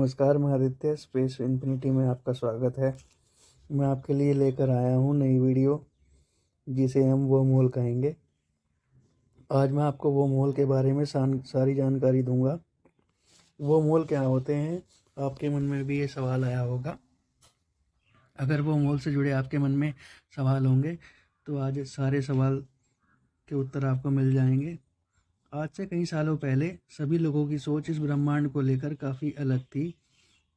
नमस्कार, मैं Aditya space infinity में आपका स्वागत है। मैं आपके लिए लेकर आया हूँ नई वीडियो जिसे हम वर्महोल कहेंगे। आज मैं आपको वर्महोल के बारे में सारी जानकारी दूंगा। वर्महोल क्या होते हैं, आपके मन में भी ये सवाल आया होगा। अगर वर्महोल से जुड़े आपके मन में सवाल होंगे तो आज सारे सवाल के उत्तर आपको मिल जाएंगे। आज से कई सालों पहले सभी लोगों की सोच इस ब्रह्मांड को लेकर काफ़ी अलग थी,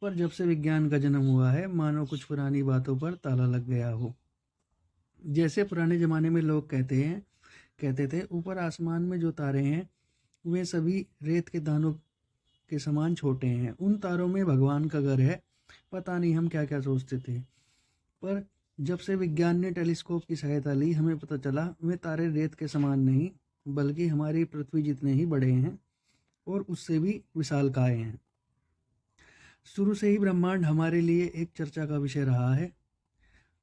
पर जब से विज्ञान का जन्म हुआ है मानो कुछ पुरानी बातों पर ताला लग गया हो। जैसे पुराने ज़माने में लोग कहते थे ऊपर आसमान में जो तारे हैं वे सभी रेत के दानों के समान छोटे हैं, उन तारों में भगवान का घर है। पता नहीं हम क्या क्या सोचते थे, पर जब से विज्ञान ने टेलीस्कोप की सहायता ली हमें पता चला वे तारे रेत के समान नहीं बल्कि हमारी पृथ्वी जितने ही बड़े हैं और उससे भी विशालकाय हैं। शुरू से ही ब्रह्मांड हमारे लिए एक चर्चा का विषय रहा है।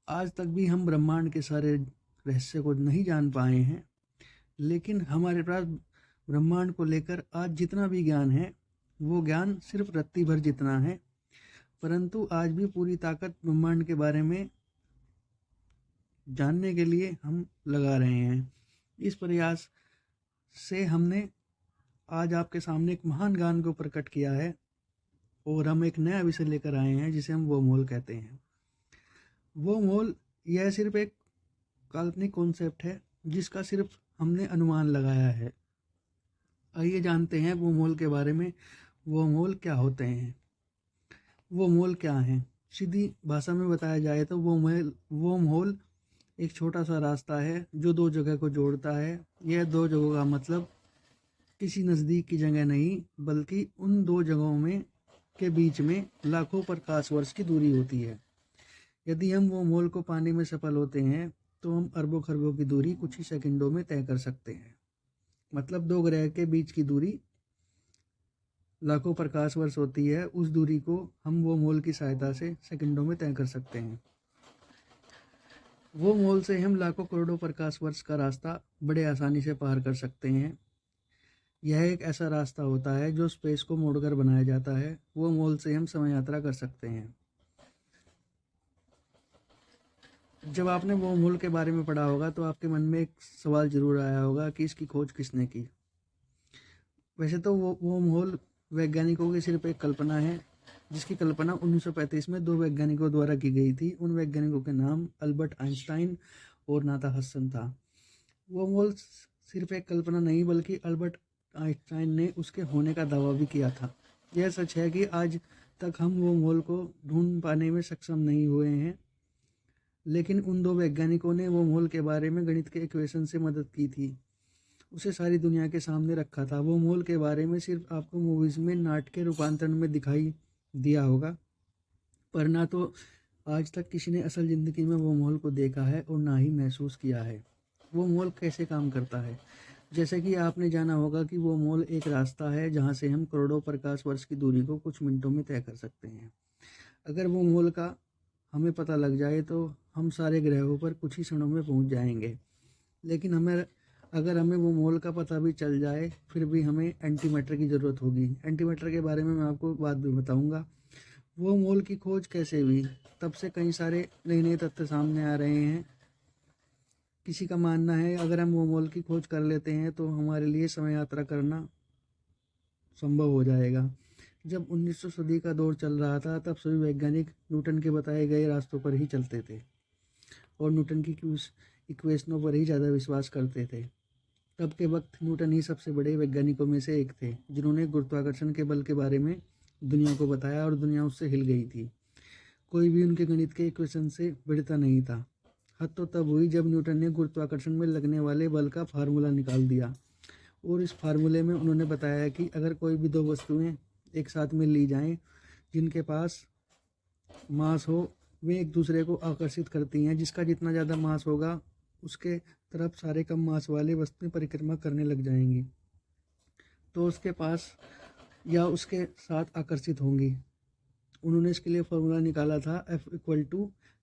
आज तक भी हम ब्रह्मांड के सारे रहस्य को नहीं जान पाए हैं, लेकिन हमारे पास ब्रह्मांड को लेकर आज जितना भी ज्ञान है वो ज्ञान सिर्फ रत्ती भर जितना है। परंतु आज भी पूरी ताकत ब्रह्मांड के बारे में जानने के लिए हम लगा रहे हैं। इस प्रयास से हमने आज आपके सामने एक महान ज्ञान को प्रकट किया है और हम एक नया विषय लेकर आए हैं जिसे हम वर्महोल कहते हैं। वर्महोल यह सिर्फ एक काल्पनिक कॉन्सेप्ट है जिसका सिर्फ हमने अनुमान लगाया है। आइए जानते हैं वर्महोल के बारे में। वर्महोल क्या होते हैं, वर्महोल क्या है? सीधी भाषा में बताया जाए तो वर्महोल एक छोटा सा रास्ता है जो दो जगह को जोड़ता है। यह दो जगहों का मतलब किसी नज़दीक की जगह नहीं बल्कि उन दो जगहों में के बीच में लाखों प्रकाश वर्ष की दूरी होती है। यदि हम वर्महोल को पाने में सफल होते हैं तो हम अरबों खरबों की दूरी कुछ ही सेकंडों में तय कर सकते हैं। मतलब दो ग्रह के बीच की दूरी लाखों प्रकाश वर्ष होती है, उस दूरी को हम वर्महोल की सहायता से सेकंडों में तय कर सकते हैं। वर्महोल से हम लाखों करोड़ों प्रकाश वर्ष का रास्ता बड़े आसानी से पार कर सकते हैं। यह एक ऐसा रास्ता होता है जो स्पेस को मोड़कर बनाया जाता है। वर्महोल से हम समय यात्रा कर सकते हैं। जब आपने वर्महोल के बारे में पढ़ा होगा तो आपके मन में एक सवाल जरूर आया होगा कि इसकी खोज किसने की। वैसे तो वर्महोल वैज्ञानिकों की सिर्फ एक कल्पना है, जिसकी कल्पना 1935 में दो वैज्ञानिकों द्वारा की गई थी। उन वैज्ञानिकों के नाम अल्बर्ट आइंस्टाइन और नाथा हसन था। वर्महोल सिर्फ एक कल्पना नहीं बल्कि अल्बर्ट आइंस्टाइन ने उसके होने का दावा भी किया था। यह सच है कि आज तक हम वर्महोल को ढूंढ पाने में सक्षम नहीं हुए हैं, लेकिन उन दो वैज्ञानिकों ने वर्महोल के बारे में गणित के इक्वेशन से मदद की थी, उसे सारी दुनिया के सामने रखा था। वर्महोल के बारे में सिर्फ आपको मूवीज़ में नाटकीय रूपांतरण में दिखाई दिया होगा, पर ना तो आज तक किसी ने असल ज़िंदगी में वर्महोल को देखा है और ना ही महसूस किया है। वर्महोल कैसे काम करता है? जैसे कि आपने जाना होगा कि वर्महोल एक रास्ता है जहां से हम करोड़ों प्रकाश वर्ष की दूरी को कुछ मिनटों में तय कर सकते हैं। अगर वर्महोल का हमें पता लग जाए तो हम सारे ग्रहों पर कुछ ही क्षणों में पहुंच जाएंगे। लेकिन अगर हमें वर्महोल का पता भी चल जाए फिर भी हमें एंटीमैटर की ज़रूरत होगी। एंटीमैटर के बारे में मैं आपको बाद में बताऊँगा। वर्महोल की खोज कैसे हुई, तब से कई सारे नए नए तथ्य सामने आ रहे हैं। किसी का मानना है अगर हम वर्महोल की खोज कर लेते हैं तो हमारे लिए समय यात्रा करना संभव हो जाएगा। जब 19वीं सदी का दौर चल रहा था तब सभी वैज्ञानिक न्यूटन के बताए गए रास्तों पर ही चलते थे और न्यूटन की इक्वेशनों पर ही ज़्यादा विश्वास करते थे। तब के वक्त न्यूटन ही सबसे बड़े वैज्ञानिकों में से एक थे जिन्होंने गुरुत्वाकर्षण के बल के बारे में दुनिया को बताया और दुनिया उससे हिल गई थी। कोई भी उनके गणित के इक्वेशन से भिड़ता नहीं था। हद तो तब हुई जब न्यूटन ने गुरुत्वाकर्षण में लगने वाले बल का फार्मूला निकाल दिया और इस फार्मूले में उन्होंने बताया कि अगर कोई भी दो वस्तुएं एक साथ में ली जाएं जिनके पास मास हो, वे एक दूसरे को आकर्षित करती हैं। जिसका जितना ज़्यादा मास होगा उसके तरफ सारे कम मास वाले वस्तुएं परिक्रमा करने लग जाएंगी तो उसके पास या उसके साथ आकर्षित होंगी। उन्होंने इसके लिए फॉर्मूला निकाला था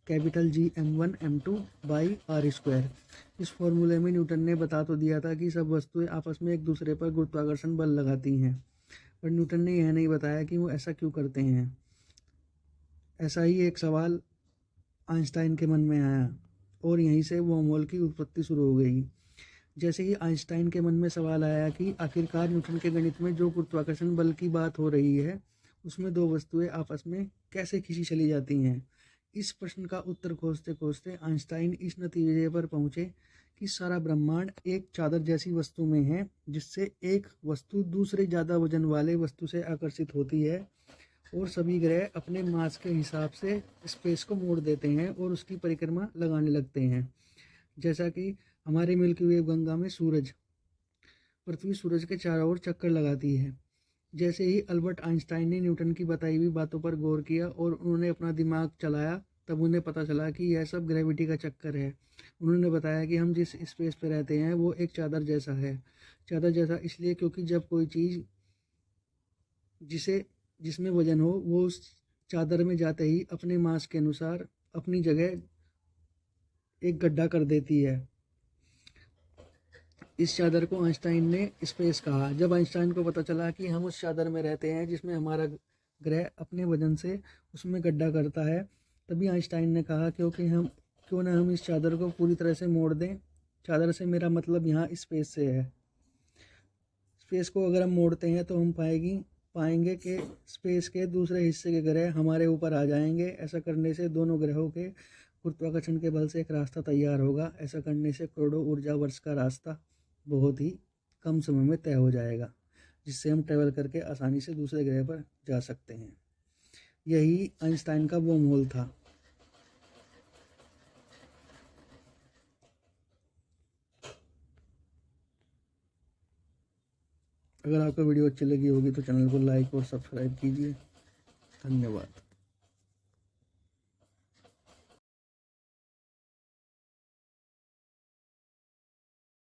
F=G m1m2/r²। इस फॉर्मूले में न्यूटन ने बता तो दिया था कि सब वस्तुएं आपस में एक दूसरे पर गुरुत्वाकर्षण बल लगाती हैं, पर न्यूटन ने यह नहीं बताया कि वो ऐसा क्यों करते हैं। ऐसा ही एक सवाल आइंस्टाइन के मन में आया और यहीं से वर्महोल की उत्पत्ति शुरू हो गई। जैसे ही आइंस्टाइन के मन में सवाल आया कि आखिरकार न्यूटन के गणित में जो गुरुत्वाकर्षण बल की बात हो रही है उसमें दो वस्तुएं आपस में कैसे खींची चली जाती हैं, इस प्रश्न का उत्तर खोजते खोजते आइंस्टाइन इस नतीजे पर पहुंचे कि सारा ब्रह्मांड एक चादर जैसी वस्तु में है, जिससे एक वस्तु दूसरे ज़्यादा वजन वाले वस्तु से आकर्षित होती है और सभी ग्रह अपने मास के हिसाब से स्पेस को मोड़ देते हैं और उसकी परिक्रमा लगाने लगते हैं। जैसा कि हमारे मिल्की वे गंगा में पृथ्वी सूरज के चारों ओर चक्कर लगाती है। जैसे ही अल्बर्ट आइंस्टाइन ने न्यूटन की बताई हुई बातों पर गौर किया और उन्होंने अपना दिमाग चलाया, तब उन्हें पता चला कि यह सब ग्रेविटी का चक्कर है। उन्होंने बताया कि हम जिस स्पेस पर रहते हैं वो एक चादर जैसा है। चादर जैसा इसलिए क्योंकि जब कोई चीज़ जिसमें वजन हो वो उस चादर में जाते ही अपने मास के अनुसार अपनी जगह एक गड्ढा कर देती है। इस चादर को आइंस्टाइन ने स्पेस कहा। जब आइंस्टाइन को पता चला कि हम उस चादर में रहते हैं जिसमें हमारा ग्रह अपने वजन से उसमें गड्ढा करता है, तभी आइंस्टाइन ने कहा क्यों ना हम इस चादर को पूरी तरह से मोड़ दें। चादर से मेरा मतलब यहाँ स्पेस से है। स्पेस को अगर हम मोड़ते हैं तो हम पाएंगे कि स्पेस के दूसरे हिस्से के ग्रह हमारे ऊपर आ जाएंगे। ऐसा करने से दोनों ग्रहों के गुरुत्वाकर्षण के बल से एक रास्ता तैयार होगा। ऐसा करने से करोड़ों ऊर्जा वर्ष का रास्ता बहुत ही कम समय में तय हो जाएगा, जिससे हम ट्रैवल करके आसानी से दूसरे ग्रह पर जा सकते हैं। यही आइंस्टाइन का वर्महोल था। अगर आपको वीडियो अच्छी लगी होगी तो चैनल को लाइक और सब्सक्राइब कीजिए। धन्यवाद।